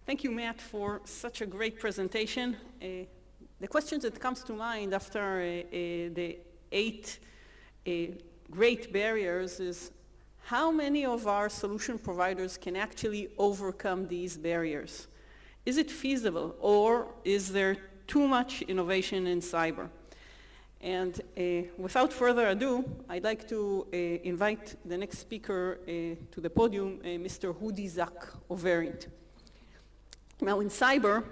Thank you, Matt, for such a great presentation. The question that comes to mind after the 8 great barriers is how many of our solution providers can actually overcome these barriers? Is it feasible, or is there too much innovation in cyber? And without further ado, I'd like to invite the next speaker to the podium, Mr. Hudi Zack of Verint. Now, in cyber,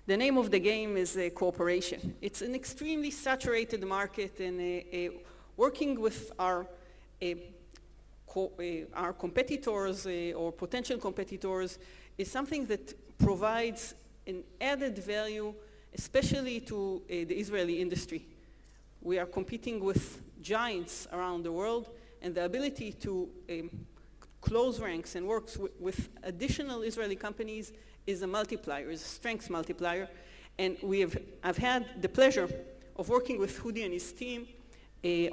the name of the game is cooperation. It's an extremely saturated market, and working with our competitors or potential competitors is something that provides an added value, especially to the Israeli industry. We are competing with giants around the world, and the ability to close ranks and work with additional Israeli companies is a multiplier, is a strength multiplier. And I've had the pleasure of working with Hudi and his team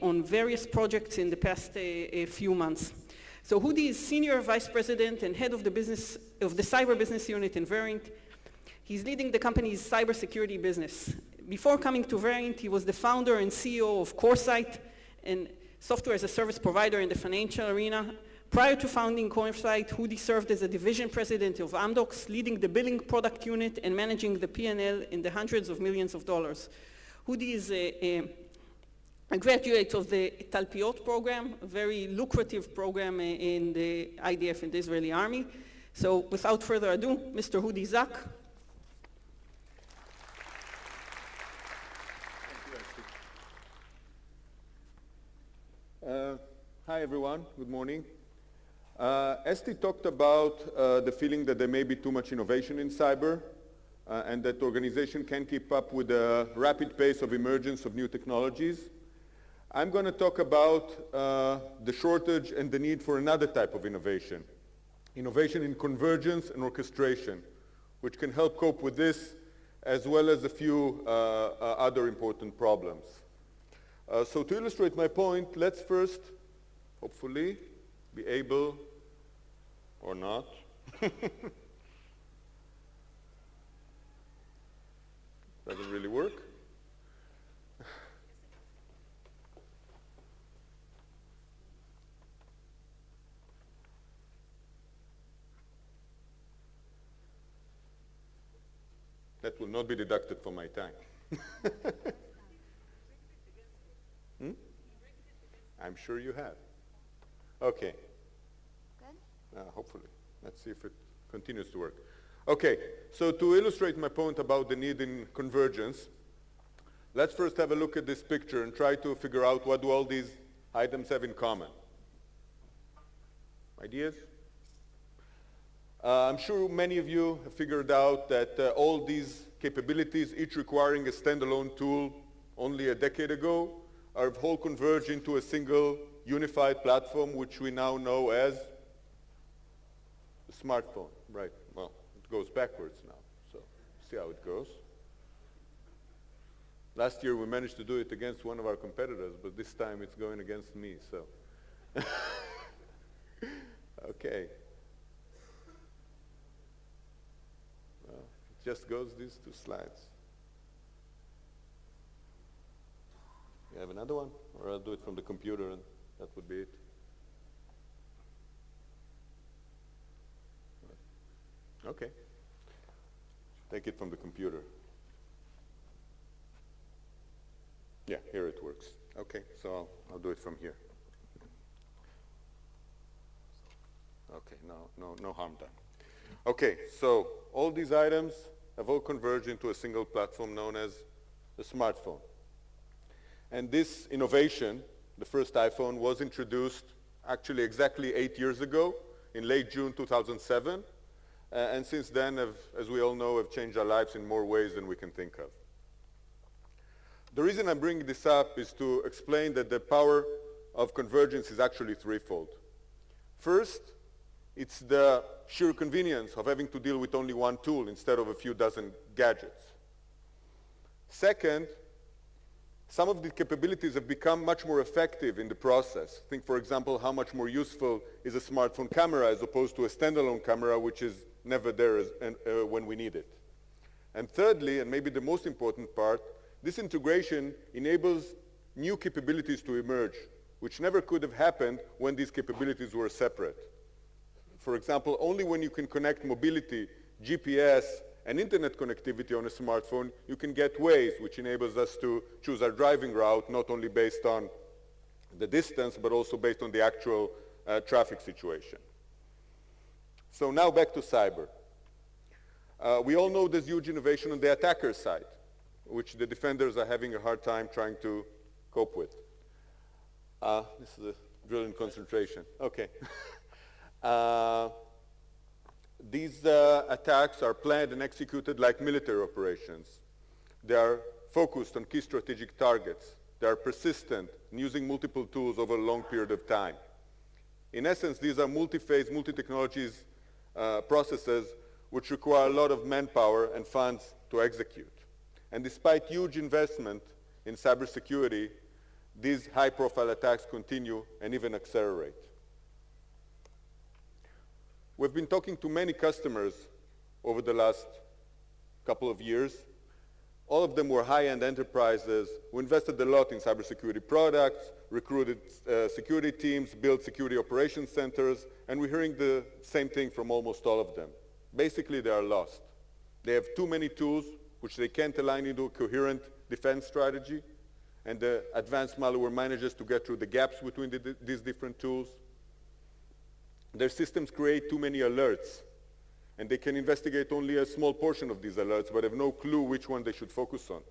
on various projects in the past few months. So Hudi is Senior Vice President and Head of the Cyber Business Unit in Verint. He's leading the company's cybersecurity business. Before coming to Verint, he was the founder and CEO of CoreSite, and software as a service provider in the financial arena. Prior to founding CoreSite, Hudi served as a division president of Amdocs, leading the billing product unit and managing the P&L in the hundreds of millions of dollars. Hudi is a graduate of the Talpiot program, a very lucrative program in the IDF and the Israeli Army. So without further ado, Mr. Hudi Zack. Hi, everyone. Good morning. Esti talked about the feeling that there may be too much innovation in cyber and that the organization can't keep up with the rapid pace of emergence of new technologies. I'm going to talk about the shortage and the need for another type of innovation in convergence and orchestration, which can help cope with this as well as a few other important problems. So to illustrate my point, let's first, hopefully, be able, or not, doesn't really work. That will not be deducted from my time. I'm sure you have. Okay. Good? Hopefully. Let's see if it continues to work. Okay, so to illustrate my point about the need in convergence, let's first have a look at this picture and try to figure out what do all these items have in common. Ideas? I'm sure many of you have figured out that all these capabilities, each requiring a standalone tool only a decade ago, are all converged into a single unified platform, which we now know as a smartphone. Right, well, it goes backwards now, so see how it goes. Last year we managed to do it against one of our competitors, but this time it's going against me, so. Okay. Well, it just goes these 2 slides. You have another one? Or I'll do it from the computer and that would be it. Okay. Take it from the computer. Yeah, here it works. Okay, so I'll do it from here. Okay, no harm done. Okay, so all these items have all converged into a single platform known as the smartphone. And this innovation, the first iPhone, was introduced actually exactly 8 years ago in late June 2007. And since then, as we all know, have changed our lives in more ways than we can think of. The reason I'm bringing this up is to explain that the power of convergence is actually threefold. First, it's the sheer convenience of having to deal with only one tool instead of a few dozen gadgets. Second, some of the capabilities have become much more effective in the process. Think, for example, how much more useful is a smartphone camera as opposed to a standalone camera, which is never there when we need it. And thirdly, and maybe the most important part, this integration enables new capabilities to emerge, which never could have happened when these capabilities were separate. For example, only when you can connect mobility, GPS, and internet connectivity on a smartphone, you can get Waze, which enables us to choose our driving route, not only based on the distance, but also based on the actual traffic situation. So now back to cyber. We all know there's huge innovation on the attacker side, which the defenders are having a hard time trying to cope with. This is a drill in concentration. Okay. These attacks are planned and executed like military operations. They are focused on key strategic targets. They are persistent and using multiple tools over a long period of time. In essence, these are multi-phase, multi-technologies processes which require a lot of manpower and funds to execute. And despite huge investment in cybersecurity, these high-profile attacks continue and even accelerate. We've been talking to many customers over the last couple of years. All of them were high-end enterprises who invested a lot in cybersecurity products, recruited security teams, built security operations centers, and we're hearing the same thing from almost all of them. Basically, they are lost. They have too many tools which they can't align into a coherent defense strategy, and the advanced malware manages to get through the gaps between these different tools. Their systems create too many alerts, and they can investigate only a small portion of these alerts, but have no clue which one they should focus on,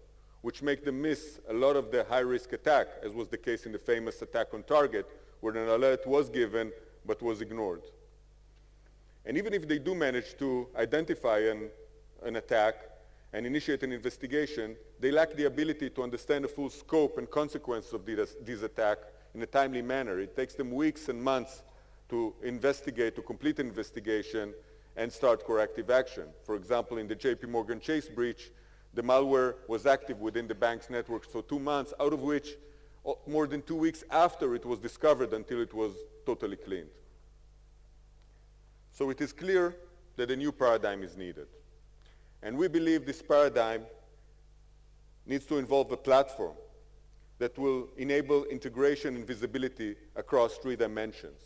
which make them miss a lot of the high-risk attack, as was the case in the famous attack on Target, where an alert was given but was ignored. And even if they do manage to identify an attack and initiate an investigation, they lack the ability to understand the full scope and consequences of this attack in a timely manner. It takes them weeks and months to investigate, to complete an investigation, and start corrective action. For example, in the JP Morgan Chase breach, the malware was active within the bank's network for 2 months, out of which more than 2 weeks after it was discovered until it was totally cleaned. So it is clear that a new paradigm is needed. And we believe this paradigm needs to involve a platform that will enable integration and visibility across 3 dimensions: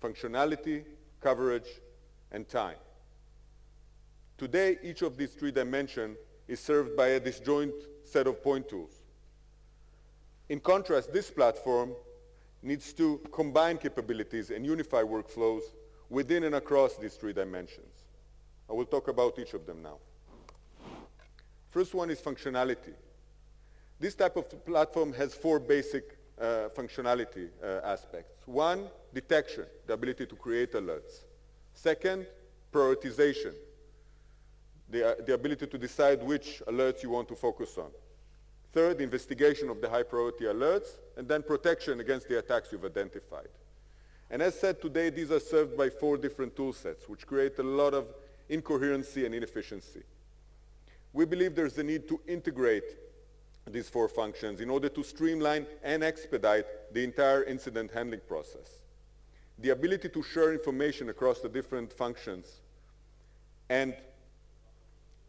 functionality, coverage, and time. Today, each of these 3 dimensions is served by a disjoint set of point tools. In contrast, this platform needs to combine capabilities and unify workflows within and across these 3 dimensions. I will talk about each of them now. First one is functionality. This type of platform has 4 basic functionality aspects. 1, detection, the ability to create alerts. 2nd, prioritization, the ability to decide which alerts you want to focus on. 3rd, investigation of the high priority alerts, and then protection against the attacks you've identified. And as said today, these are served by 4 different tool sets, which create a lot of incoherency and inefficiency. We believe there's a need to integrate these 4 functions in order to streamline and expedite the entire incident handling process. The ability to share information across the different functions and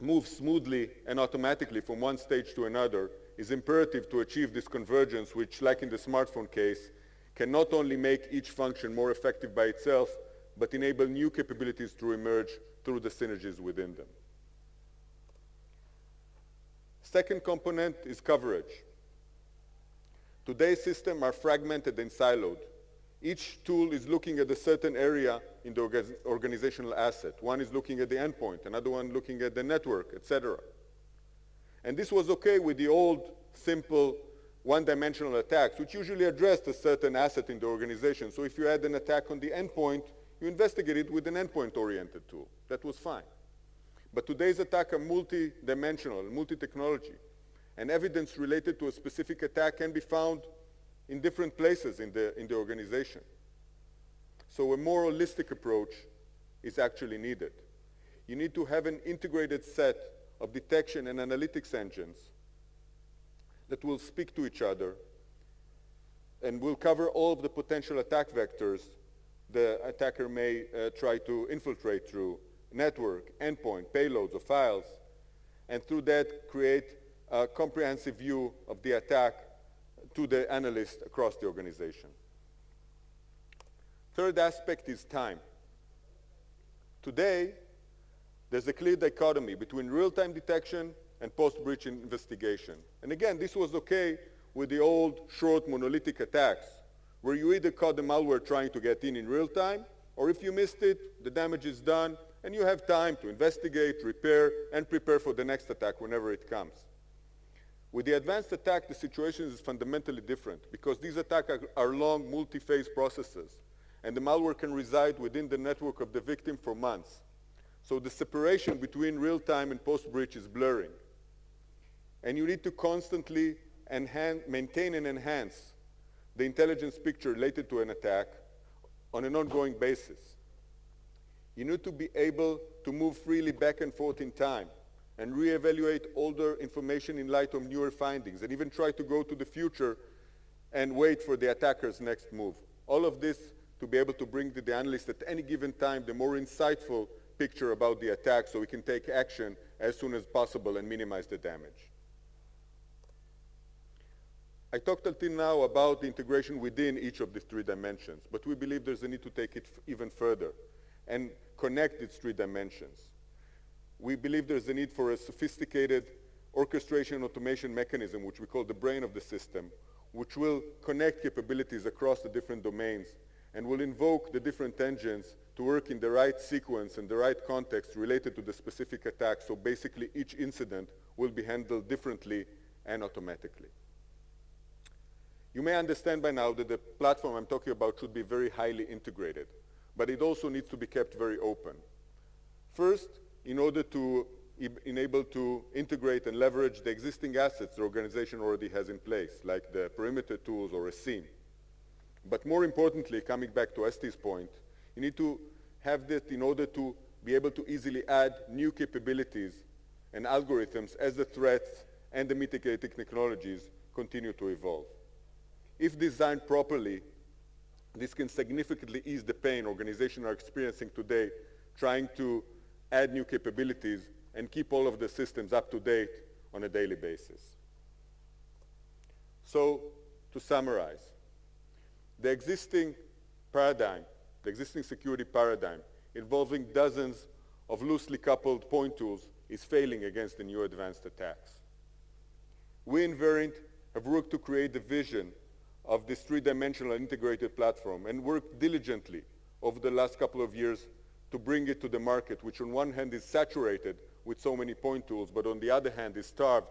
move smoothly and automatically from one stage to another is imperative to achieve this convergence, which, like in the smartphone case, can not only make each function more effective by itself, but enable new capabilities to emerge through the synergies within them. Second component is coverage. Today's systems are fragmented and siloed. Each tool is looking at a certain area in the organizational asset. One is looking at the endpoint, another one looking at the network, etc. And this was okay with the old, simple, one-dimensional attacks, which usually addressed a certain asset in the organization. So if you had an attack on the endpoint, you investigate it with an endpoint-oriented tool. That was fine. But today's attacks are multi-dimensional, multi-technology, and evidence related to a specific attack can be found in different places in the organization. So a more holistic approach is actually needed. You need to have an integrated set of detection and analytics engines that will speak to each other and will cover all of the potential attack vectors the attacker may try to infiltrate through network, endpoint, payloads, or files, and through that create a comprehensive view of the attack to the analyst across the organization. Third aspect is time. Today, there's a clear dichotomy between real-time detection and post-breach investigation. And again, this was okay with the old, short, monolithic attacks, where you either caught the malware trying to get in real time, or if you missed it, the damage is done, and you have time to investigate, repair, and prepare for the next attack whenever it comes. With the advanced attack, the situation is fundamentally different, because these attacks are long, multi-phase processes, and the malware can reside within the network of the victim for months. So the separation between real-time and post-breach is blurring. And you need to constantly maintain and enhance the intelligence picture related to an attack on an ongoing basis. You need to be able to move freely back and forth in time and reevaluate older information in light of newer findings, and even try to go to the future and wait for the attacker's next move. All of this to be able to bring to the analyst at any given time the more insightful picture about the attack so we can take action as soon as possible and minimize the damage. I talked until now about the integration within each of these three dimensions, but we believe there's a need to take it even further and connect its three dimensions. We believe there's a need for a sophisticated orchestration automation mechanism, which we call the brain of the system, which will connect capabilities across the different domains and will invoke the different engines to work in the right sequence and the right context related to the specific attack, so basically each incident will be handled differently and automatically. You may understand by now that the platform I'm talking about should be very highly integrated, but it also needs to be kept very open. First, in order to enable to integrate and leverage the existing assets the organization already has in place, like the perimeter tools or a SIEM. But more importantly, coming back to Esti's point, you need to have that in order to be able to easily add new capabilities and algorithms as the threats and the mitigating technologies continue to evolve. If designed properly, this can significantly ease the pain organizations are experiencing today trying to add new capabilities and keep all of the systems up to date on a daily basis. So, to summarize, the existing paradigm, the existing security paradigm involving dozens of loosely coupled point tools is failing against the new advanced attacks. We in Verint have worked to create the vision of this three-dimensional integrated platform and worked diligently over the last couple of years to bring it to the market, which on one hand is saturated with so many point tools, but on the other hand is starved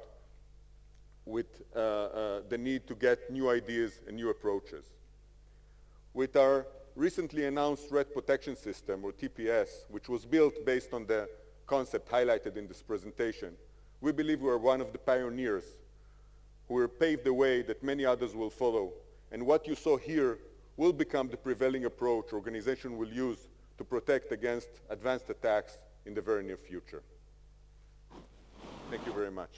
with the need to get new ideas and new approaches. With our recently announced Threat Protection System, or TPS, which was built based on the concept highlighted in this presentation, we believe we are one of the pioneers who will pave the way that many others will follow. And what you saw here will become the prevailing approach organizations will use to protect against advanced attacks in the very near future. Thank you very much.